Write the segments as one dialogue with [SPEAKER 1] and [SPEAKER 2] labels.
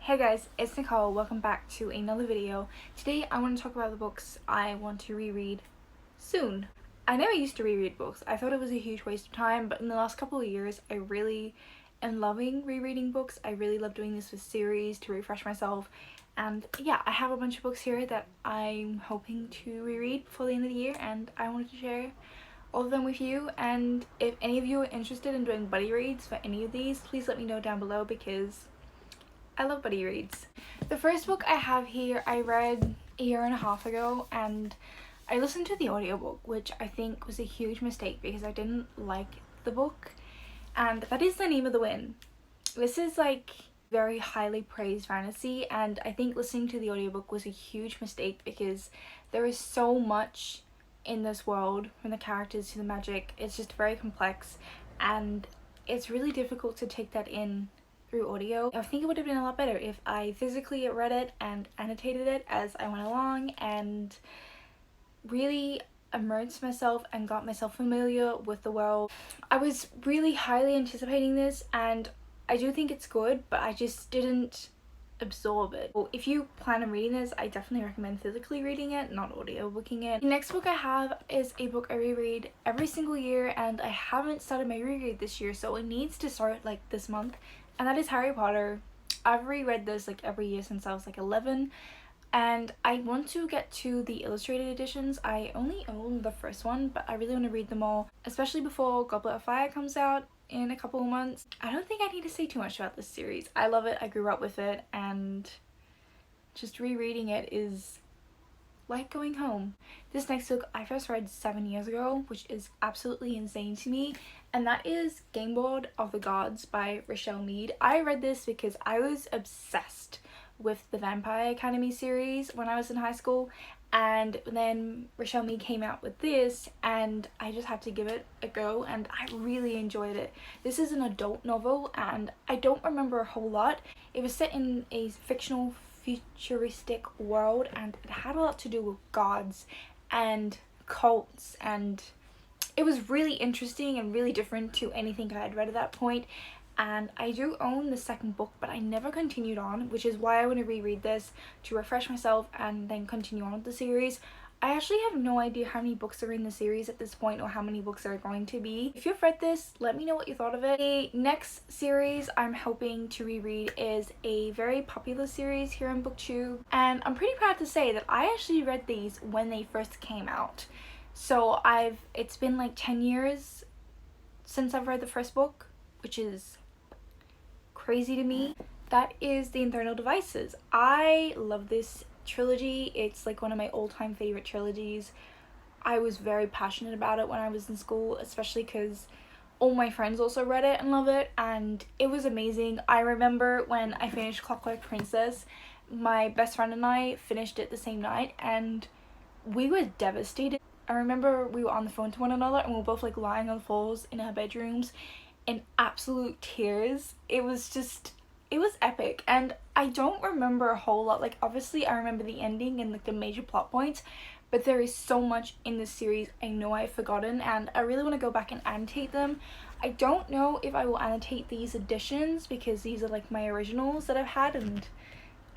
[SPEAKER 1] Hey guys, it's Nicole. Welcome back to another video. Today I want to talk about the books I want to reread soon. I never used to reread books. I thought it was a huge waste of time, but in the last couple of years I really am loving rereading books. I really love doing this with series to refresh myself. And yeah, I have a bunch of books here that I'm hoping to reread before the end of the year, and I wanted to share all of them with you. And if any of you are interested in doing buddy reads for any of these, please let me know down below because I love buddy reads. The first book I have here I read a year and a half ago, and I listened to the audiobook, which I think was a huge mistake because I didn't like the book, and that is The Name of the Wind. This is like very highly praised fantasy, and I think listening to the audiobook was a huge mistake because there is so much in this world, from the characters to the magic. It's just very complex and it's really difficult to take that in through audio. I think it would have been a lot better if I physically read it and annotated it as I went along and really immersed myself and got myself familiar with the world. I was really highly anticipating this, and I do think it's good, but I just didn't absorb it. Well, if you plan on reading this, I definitely recommend physically reading it, not audiobooking it. The next book I have is a book I reread every single year, and I haven't started my reread this year, so it needs to start like this month, and that is Harry Potter. I've reread this like every year since I was like 11, and I want to get to the illustrated editions. I only own the first one, but I really want to read them all, especially before Goblet of Fire comes out in a couple of months. I don't think I need to say too much about this series. I love it, I grew up with it, and just rereading it is like going home. This next book I first read 7 years ago, which is absolutely insane to me, and that is Gameboard of the Gods by Rochelle Mead. I read this because I was obsessed with the Vampire Academy series when I was in high school, and then Rochelle Mead came out with this and I just had to give it a go, and I really enjoyed it. This is an adult novel and I don't remember a whole lot. It was set in a fictional futuristic world, and it had a lot to do with gods and cults, and it was really interesting and really different to anything I had read at that point. And I do own the second book, but I never continued on, which is why I want to reread this to refresh myself and then continue on with the series. I actually have no idea how many books are in the series at this point or how many books there are going to be. If you've read this, let me know what you thought of it. The next series I'm hoping to reread is a very popular series here on BookTube, and I'm pretty proud to say that I actually read these when they first came out. So it's been like 10 years since I've read the first book, which is crazy to me. That is the Infernal Devices. I love this trilogy. It's like one of my all-time favorite trilogies. I was very passionate about it when I was in school, especially because all my friends also read it and love it, and it was amazing. I remember when I finished Clockwork Princess, my best friend and I finished it the same night and we were devastated. I remember we were on the phone to one another and we were both like lying on the floors in our bedrooms in absolute tears. It was epic, and I don't remember a whole lot. Like, obviously I remember the ending and like the major plot points, but there is so much in this series I know I've forgotten, and I really want to go back and annotate them. I don't know if I will annotate these editions because these are like my originals that I've had, and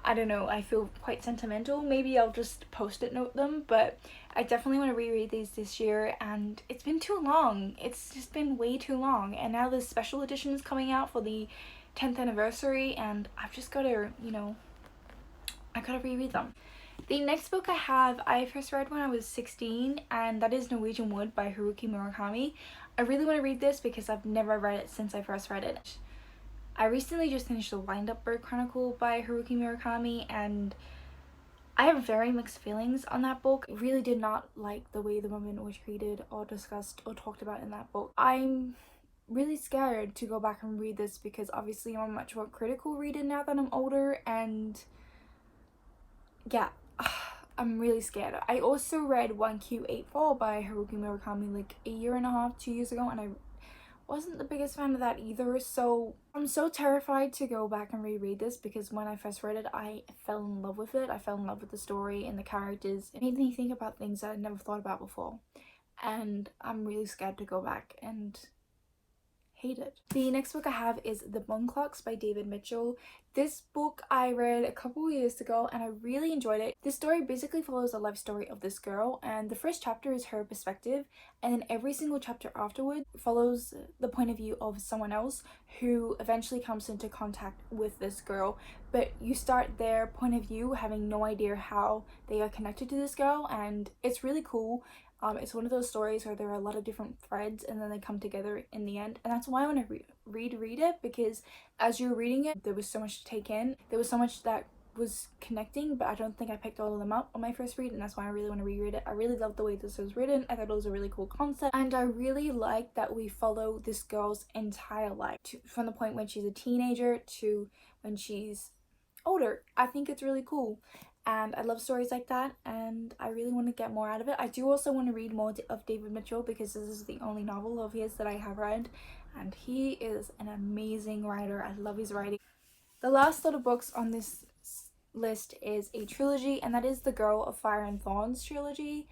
[SPEAKER 1] I don't know, I feel quite sentimental. Maybe I'll just post-it note them, but I definitely want to reread these this year, and it's been too long. It's just been way too long, and now there's special editions coming out for the 10th anniversary, and I've just got to, I gotta reread them. The next book I first read when I was 16, and that is Norwegian Wood by Haruki Murakami. I really want to read this because I've never read it since I first read it. I recently just finished The Wind-Up Bird Chronicle by Haruki Murakami, and I have very mixed feelings on that book. I really did not like the way the women were treated or discussed or talked about in that book. I'm really scared to go back and read this because obviously I'm a much more critical reader now that I'm older, and yeah, I'm really scared. I also read 1Q84 by Haruki Murakami like a year and a half, 2 years ago, and I wasn't the biggest fan of that either, so I'm so terrified to go back and reread this because when I first read it I fell in love with it. I fell in love with the story and the characters. It made me think about things that I'd never thought about before, and I'm really scared to go back and hate it. The next book I have is The Bone Clocks by David Mitchell. This book I read a couple years ago and I really enjoyed it. This story basically follows the life story of this girl, and the first chapter is her perspective, and then every single chapter afterward follows the point of view of someone else who eventually comes into contact with this girl. But you start their point of view having no idea how they are connected to this girl, and it's really cool. It's one of those stories where there are a lot of different threads and then they come together in the end, and that's why I want to read it, because as you're reading it there was so much to take in. There was so much that was connecting, but I don't think I picked all of them up on my first read, and that's why I really want to reread it. I really loved the way this was written. I thought it was a really cool concept, and I really like that we follow this girl's entire life from the point when she's a teenager to when she's older. I think it's really cool, and I love stories like that, and I really want to get more out of it. I do also want to read more of David Mitchell, because this is the only novel of his that I have read, and he is an amazing writer. I love his writing. The last lot of books on this list is a trilogy, and that is the Girl of Fire and Thorns trilogy.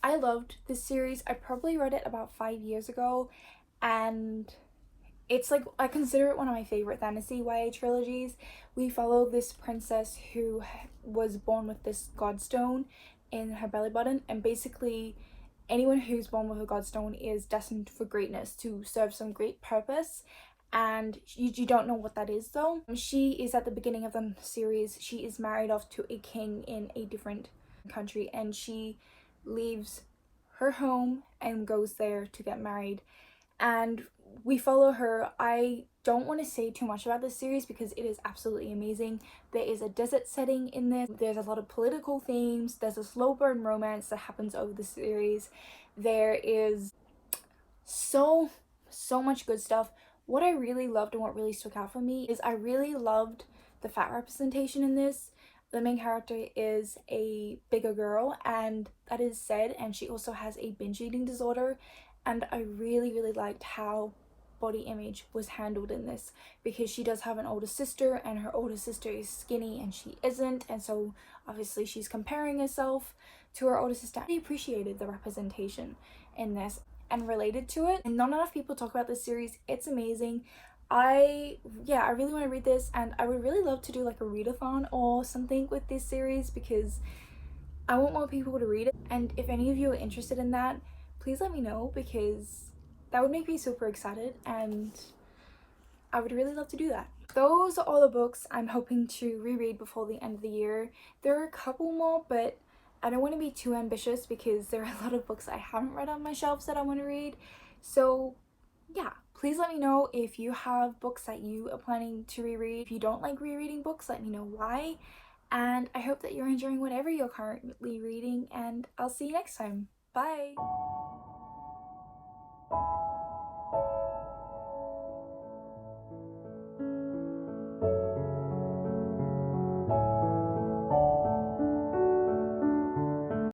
[SPEAKER 1] I loved this series. I probably read it about 5 years ago, and it's like, I consider it one of my favorite fantasy YA trilogies. We follow this princess who was born with this godstone in her belly button, and basically anyone who's born with a godstone is destined for greatness, to serve some great purpose, and you don't know what that is though. She is at the beginning of the series, she is married off to a king in a different country, and she leaves her home and goes there to get married, and we follow her. I don't want to say too much about this series because it is absolutely amazing. There is a desert setting in this, there's a lot of political themes, there's a slow burn romance that happens over the series, there is so much good stuff. What I really loved and what really stuck out for me is I really loved the fat representation in this. The main character is a bigger girl, and that is said, and she also has a binge eating disorder, and I really liked how body image was handled in this, because she does have an older sister, and her older sister is skinny and she isn't, and so obviously she's comparing herself to her older sister. I appreciated the representation in this and related to it, and not enough people talk about this series. It's amazing. I really want to read this, and I would really love to do like a readathon or something with this series, because I want more people to read it, and if any of you are interested in that, please let me know, because that would make me super excited and I would really love to do that. Those are all the books I'm hoping to reread before the end of the year. There are a couple more, but I don't want to be too ambitious because there are a lot of books I haven't read on my shelves that I want to read. So yeah, please let me know if you have books that you are planning to reread. If you don't like rereading books, let me know why. And I hope that you're enjoying whatever you're currently reading, and I'll see you next time. Bye!